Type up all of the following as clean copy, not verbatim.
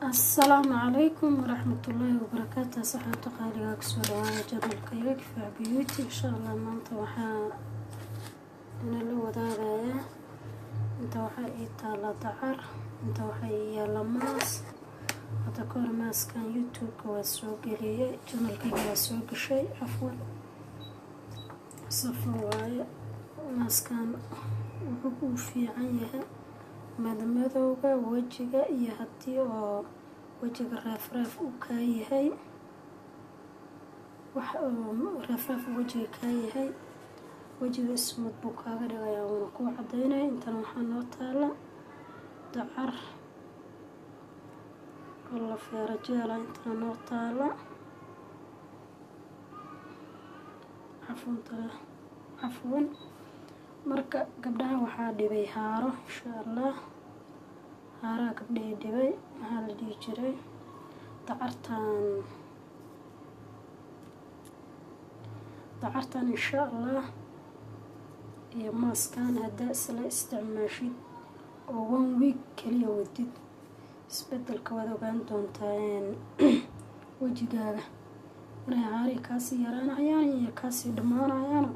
السلام عليكم ورحمة الله وبركاته. صحة قالي أكسر جدول كيك في بيوتي إن شاء الله. ما أنت وحا أنا لو داغايا أنت وحا إيطالا دعر أنت وحا إيا لماس هذا كور ماس كان يوتيوب كواسوق لي جدول كيك واسوق شيء عفوا صفوايا ماس كان وحبو في عيها madmadowga wajiga iyo hadii oo wajiga raaf u ka yahay waxa raaf wajiga ka yahay wajiga smooth buu kaaga dhigayaa oo ku cadeynay intan waxa noo taala dacar alla feerajeela intan noo taala afwan marka gabdhaha waxa dhibay haaro insha Allah haara gabdhaha dhibay waxa la dhigi jiray dacartan insha Allah iyo maaskan hada isla isticmaashid oo 1 week kaliya wadid isbeddelka wada ogaan doontaan wajigaaga inay haari kaasi yaraanayaan iyo kaasi dhamaanayaan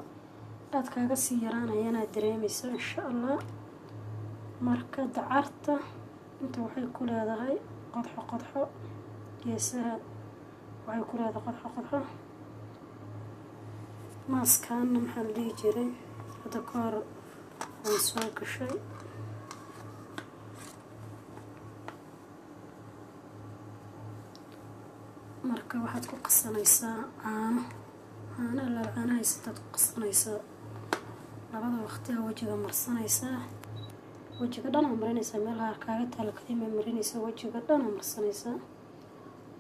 aad kaaga sii yaraanayana dareemayso insha Allah. marka dacarta inta waxay ku leedahay qodxo geesaha waxay ku leedahay qodxo maaskan maxaa la dhigi jiray hada koor aan soo gashay marka waxaad ku qasanaysaa caano la caanaysatad ku qasanaysaa labada waqti wajiga marsanaysaa wajiga dhan marinaysaa meelaha kaaga taal kadib marinaysaa wajiga dhan marsanaysaa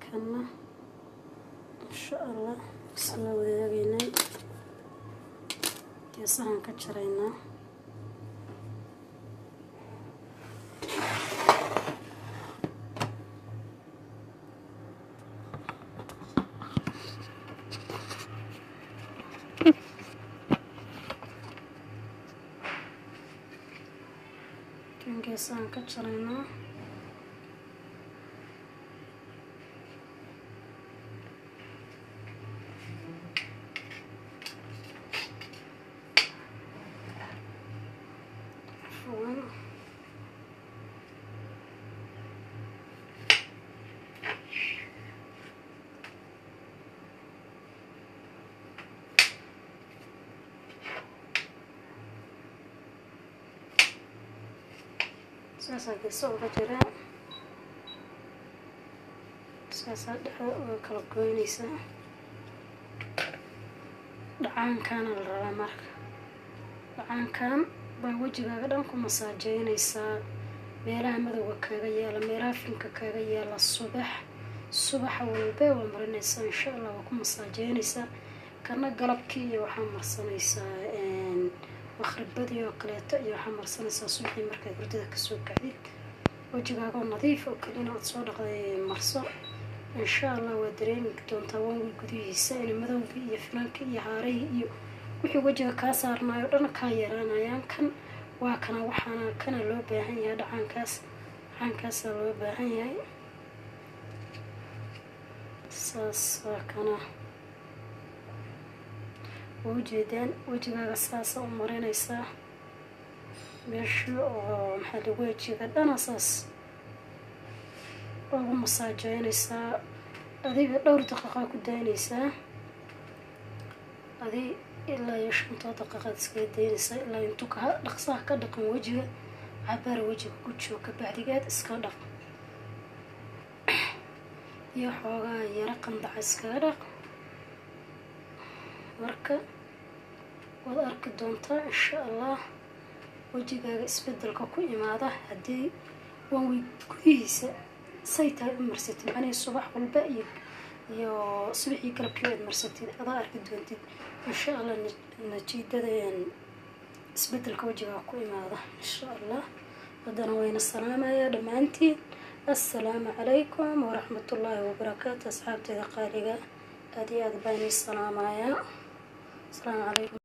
kana insha Allah isla wadaagayna geesahan ka jaraynaa geesahan ka jaraynaa ساسا كسو بجرا ساسا kala goynaysa dhacaankan la rabaa marka dhacaankan baa wajigaaga dhan ku masaajeynaysaa meelaha madowga kaaga yaala meelaha finka kaaga yaala subax walba waa marinaysaa insha Allah waa ku masaajeynaysaa kana galabkii iyo waxa marsanaysaa مخربدي وكليته iyo waxa marsanaysaa subaxii markay hurdada ka soo kacdid wajigaaga nadiif oo kaliya aad soo dhaqday marso insha Allah waa dareemi doontaa waan gudihiisa in madowga iyo finanka iyo haaray iyo wixii wajiga ka saarnayo dhan ka yaraanayaan kan waa kana waxana kana loo baahan yahay dhacaankaas loo baahan yahay saas kana وجدان وجهك أساس ومرينيسا مشي ومحل وجهك أنا أساس ومساجينيسا هذه دور دقيقة كدينيسا هذه إلا يشنطة دقيقة سكيدينيسا إلا ينتوكها دقصاها كدقم وجهك عبار وجهك كتشوك بعد قاد اسكادق يحوغا يرقم دع اسكادق marka wada arki doontaa insha Allah wajigaaga isbeddelka ku imaada hadii 1 week gudihiisa saytaa marsatid anay subax walba iyo subaxii galabkii marsatid adaa arki doontid insha Allah natiijadeen isbeddelka wajigaaga ku imaada insha Allah. hadana wayna salaamaya dhamaantiin. assalaamu calaykum waraxmatullaahi wabarakaatuh. asxaabtayda qaaliga aad iyo aad baan salaamaya. السلام عليكم.